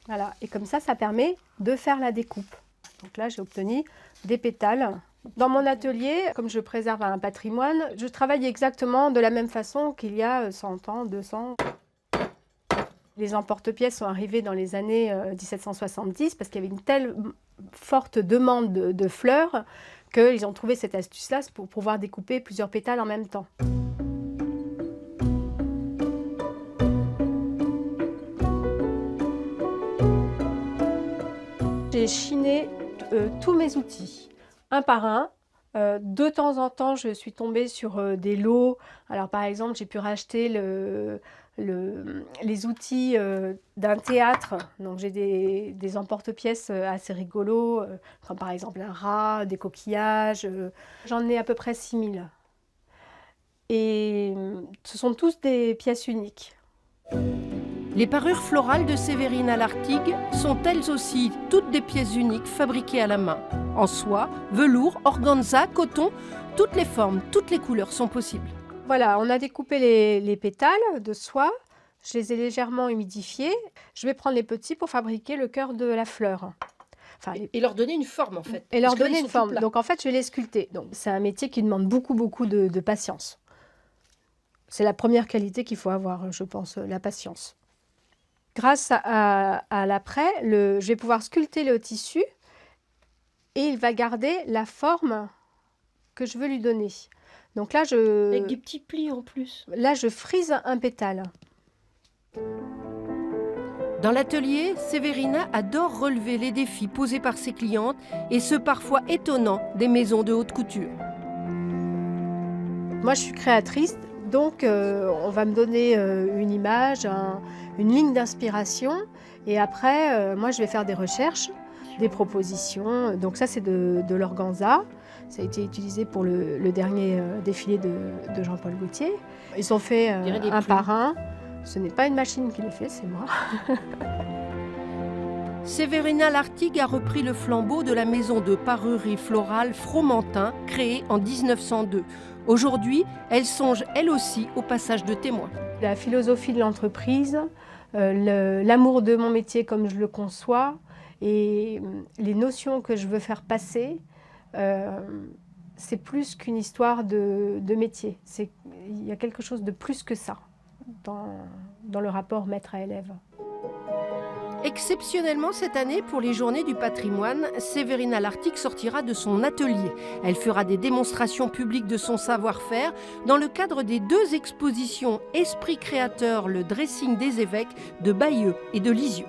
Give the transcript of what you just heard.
Voilà, et comme ça permet de faire la découpe. Donc là, j'ai obtenu des pétales. Dans mon atelier, comme je préserve un patrimoine, je travaille exactement de la même façon qu'il y a 100 ans, 200. Les emporte-pièces sont arrivés dans les années 1770 parce qu'il y avait une telle forte demande de fleurs qu'ils ont trouvé cette astuce-là pour pouvoir découper plusieurs pétales en même temps. J'ai chiné tous mes outils, un par un. De temps en temps, je suis tombée sur des lots. Alors, par exemple, j'ai pu racheter les outils d'un théâtre. Donc, j'ai des emporte-pièces assez rigolos, comme par exemple un rat, des coquillages. J'en ai à peu près 6000. Et ce sont tous des pièces uniques. Les parures florales de Séverina Lartigue sont elles aussi toutes des pièces uniques fabriquées à la main. En soie, velours, organza, coton, toutes les formes, toutes les couleurs sont possibles. Voilà, on a découpé les pétales de soie. Je les ai légèrement humidifiés. Je vais prendre les petits pour fabriquer le cœur de la fleur. Enfin, et leur donner une forme en fait. Et leur donner une forme. Donc en fait, je vais les sculpter. Donc c'est un métier qui demande beaucoup de patience. C'est la première qualité qu'il faut avoir, je pense, la patience. Grâce à l'après, je vais pouvoir sculpter le tissu et il va garder la forme que je veux lui donner. Donc là, avec des petits plis en plus. Là, je frise un pétale. Dans l'atelier, Séverina adore relever les défis posés par ses clientes et ceux parfois étonnants des maisons de haute couture. Moi, je suis créatrice, donc on va me donner une image, une ligne d'inspiration. Et après, moi, je vais faire des recherches, des propositions. Donc ça, c'est de l'organza. Ça a été utilisé pour le dernier défilé de Jean-Paul Gaultier. Ils sont faits un par un. Ce n'est pas une machine qui les fait, c'est moi. Séverina Lartigue a repris le flambeau de la maison de parurerie florale Fromentin, créée en 1902. Aujourd'hui, elle songe elle aussi au passage de témoin. La philosophie de l'entreprise, l'amour de mon métier comme je le conçois et les notions que je veux faire passer, c'est plus qu'une histoire de métier. Il y a quelque chose de plus que ça dans le rapport maître à élève. Exceptionnellement cette année, pour les Journées du patrimoine, Séverina Lartigue sortira de son atelier. Elle fera des démonstrations publiques de son savoir-faire dans le cadre des 2 expositions Esprit créateur, le dressing des évêques de Bayeux et de Lisieux.